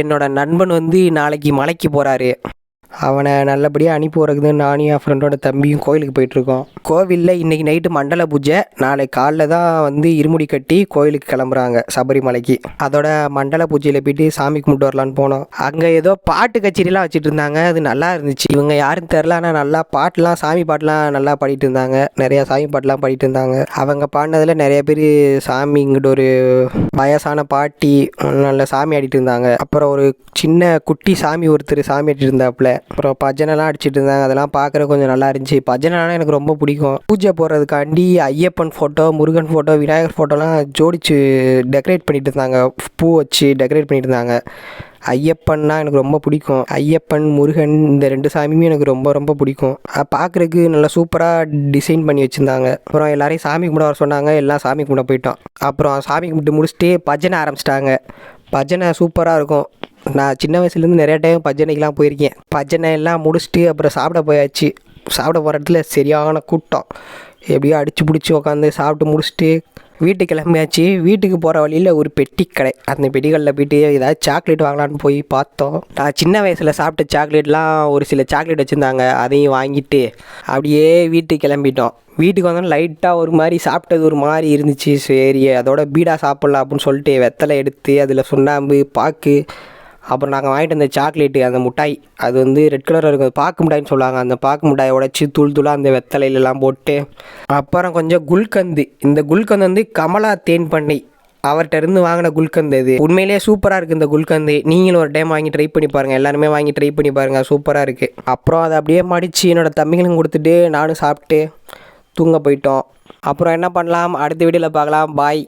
என்னோட நண்பன் வந்து நாளைக்கு மலைக்கு போகிறாரு. அவனை நல்லபடியாக அனுப்பி வரக்குது. நானும் என் ஃப்ரெண்டோட தம்பியும் கோயிலுக்கு போயிட்டுருக்கோம். கோவிலில் இன்றைக்கி நைட்டு மண்டல பூஜை. நாளைக்கு காலைல தான் வந்து இருமுடி கட்டி கோயிலுக்கு கிளம்புறாங்க சபரிமலைக்கு. அதோட மண்டல பூஜையில் போயிட்டு சாமி கும்பிட்டு வரலான்னு போனோம். அங்கே ஏதோ பாட்டு கச்சேரிலாம் வச்சுட்டு இருந்தாங்க. அது நல்லா இருந்துச்சு. இவங்க யாரும் தெரில, ஆனால் நல்லா பாட்டெலாம் சாமி பாட்டெலாம் நல்லா பாடிட்டு இருந்தாங்க. நிறையா சாமி பாட்டெலாம் பாடிட்டு இருந்தாங்க. அவங்க பாடினதில் நிறைய பேர் சாமி இங்கிட்ட ஒரு வயசான பாட்டி நல்ல சாமி ஆடிட்டு இருந்தாங்க. அப்புறம் ஒரு சின்ன குட்டி சாமி ஒருத்தர் சாமி ஆடிட்டு இருந்தாப்புல. அப்புறம் பஜனைலாம் அடிச்சிட்டு இருந்தாங்க. அதெல்லாம் பார்க்குற கொஞ்சம் நல்லா இருந்துச்சு. பஜனைலாம் எனக்கு ரொம்ப பிடிக்கும். பூஜை போடுறதுக்காண்டி ஐயப்பன் ஃபோட்டோ, முருகன் ஃபோட்டோ, விநாயகர் ஃபோட்டோலாம் ஜோடிச்சு டெக்கரேட் பண்ணிட்டு இருந்தாங்க. பூ வச்சு டெக்கரேட் பண்ணிட்டு இருந்தாங்க. ஐயப்பன்னா எனக்கு ரொம்ப பிடிக்கும். ஐயப்பன், முருகன் இந்த 2 சாமியுமே எனக்கு ரொம்ப ரொம்ப பிடிக்கும். பார்க்குறதுக்கு நல்லா சூப்பராக டிசைன் பண்ணி வச்சுருந்தாங்க. அப்புறம் எல்லோரையும் சாமி கும்பிட வர சொன்னாங்க. எல்லாம் சாமி கும்பிட போயிட்டோம். அப்புறம் சாமி கும்பிட்டு முடிச்சுட்டு பஜனை ஆரம்பிச்சிட்டாங்க. பஜனை சூப்பராக இருக்கும். நான் சின்ன வயசுலேருந்து நிறையா டைம் பஜனைக்கெலாம் போயிருக்கேன். பஜனை எல்லாம் முடிச்சுட்டு அப்புறம் சாப்பிட போயாச்சு. சாப்பிட போகிற இடத்துல சரியான கூட்டம். எப்படியோ அடித்து பிடிச்சி உட்காந்து சாப்பிட்டு முடிச்சுட்டு வீட்டுக்கு கிளம்பியாச்சு. வீட்டுக்கு போகிற வழியில் ஒரு பெட்டி கடை. அந்த பெட்டிகளில் போய்ட்டு ஏதாவது சாக்லேட் வாங்கலான்னு போய் பார்த்தோம். நான் சின்ன வயசில் சாப்பிட்ட சாக்லேட்லாம் ஒரு சில சாக்லேட் வச்சுருந்தாங்க. அதையும் வாங்கிட்டு அப்படியே வீட்டுக்கு கிளம்பிட்டோம். வீட்டுக்கு வந்தோன்னா லைட்டாக ஒரு மாதிரி சாப்பிட்டது ஒரு மாதிரி இருந்துச்சு. சரி அதோட பீடா சாப்பிட்லாம் அப்படின்னு சொல்லிட்டு வெத்தலை எடுத்து அதில் சுண்ணாம்பு, பாக்கு, அப்புறம் நாங்கள் வாங்கிட்டு வந்த சாக்லேட்டு, அந்த மிட்டாய் அது வந்து ரெட் கலரில் இருக்கும். பாக்கு மிட்டாய்னு சொல்லுவாங்க. அந்த பாக்கு மிட்டாயை உடச்சி தூள் தூளாக அந்த வெத்தலையிலலாம் போட்டு, அப்புறம் கொஞ்சம் குல்கந்து. இந்த குல்கந்து வந்து கமலா தேன் பண்ணை அவர்கிட்ட இருந்து வாங்கின குல்கந்து. இது உண்மையிலேயே சூப்பராக இருக்குது. இந்த குல்கந்து நீங்களும் ஒரு டைம் வாங்கி ட்ரை பண்ணி பாருங்கள். எல்லாருமே வாங்கி ட்ரை பண்ணி பாருங்கள். சூப்பராக இருக்குது. அப்புறம் அதை அப்படியே மடித்து என்னோடய தம்பிகளும் கொடுத்துட்டு நானும் சாப்பிட்டு தூங்க போயிட்டோம். அப்புறம் என்ன பண்ணலாம், அடுத்த வீடியோவில் பார்க்கலாம். பாய்.